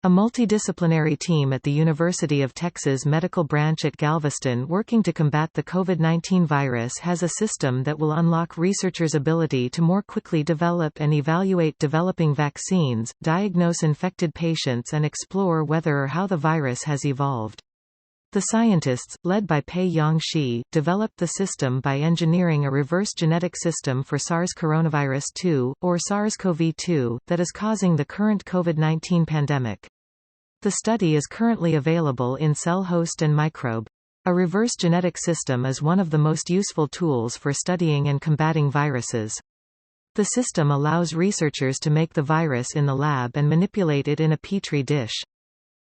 A multidisciplinary team at the University of Texas Medical Branch at Galveston working to combat the COVID-19 virus has a system that will unlock researchers' ability to more quickly develop and evaluate developing vaccines, diagnose infected patients and explore whether or how the virus has evolved. The scientists, led by Pei-Yong Shi, developed the system by engineering a reverse genetic system for SARS coronavirus 2, or SARS-CoV-2, that is causing the current COVID-19 pandemic. The study is currently available in Cell Host Microbe. A reverse genetic system is one of the most useful tools for studying and combating viruses. The system allows researchers to make the virus in the lab and manipulate it in a petri dish.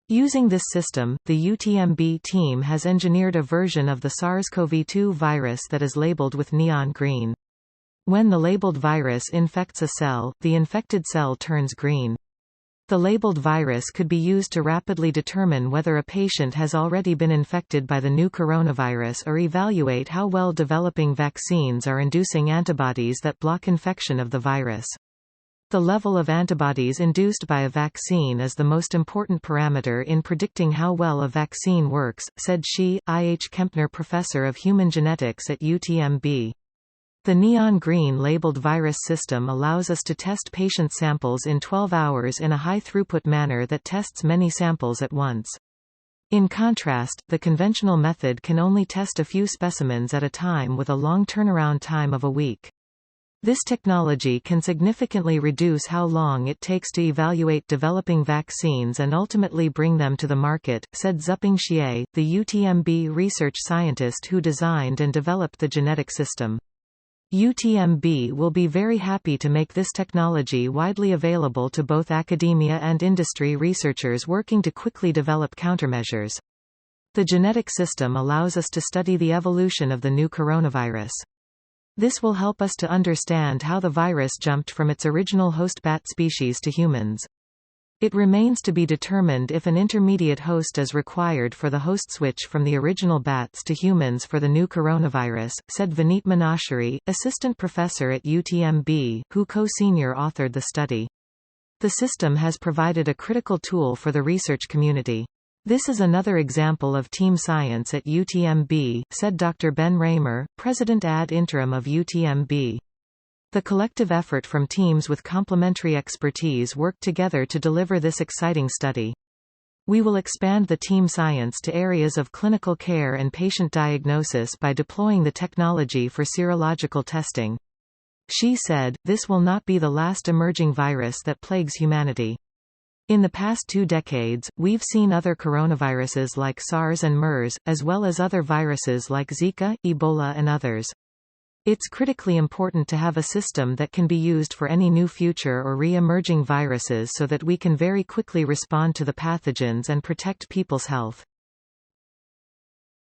Using this system, the UTMB team has engineered a version of the SARS-CoV-2 virus that is labeled with neon green. When the labeled virus infects a cell, the infected cell turns green. The labeled virus could be used to rapidly determine whether a patient has already been infected by the new coronavirus or evaluate how well developing vaccines are inducing antibodies that block infection of the virus. The level of antibodies induced by a vaccine is the most important parameter in predicting how well a vaccine works, said Shi, I.H. Kempner Professor of Human Genetics at UTMB. The neon green labeled virus system allows us to test patient samples in 12 hours in a high-throughput manner that tests many samples at once. In contrast, the conventional method can only test a few specimens at a time with a long turnaround time of a week. This technology can significantly reduce how long it takes to evaluate developing vaccines and ultimately bring them to the market, said Zuping Xie, the UTMB research scientist who designed and developed the genetic system. UTMB will be very happy to make this technology widely available to both academia and industry researchers working to quickly develop countermeasures. The genetic system allows us to study the evolution of the new coronavirus. This will help us to understand how the virus jumped from its original host bat species to humans. It remains to be determined if an intermediate host is required for the host switch from the original bats to humans for the new coronavirus, said Vineet Manashari, assistant professor at UTMB, who co-senior authored the study. The system has provided a critical tool for the research community. This is another example of team science at UTMB, said Dr. Ben Raymer, president ad interim of UTMB. The collective effort from teams with complementary expertise worked together to deliver this exciting study. We will expand the team science to areas of clinical care and patient diagnosis by deploying the technology for serological testing. She said, "This will not be the last emerging virus that plagues humanity. In the past 2 decades, we've seen other coronaviruses like SARS and MERS, as well as other viruses like Zika, Ebola and others. It's critically important to have a system that can be used for any new future or re-emerging viruses so that we can very quickly respond to the pathogens and protect people's health."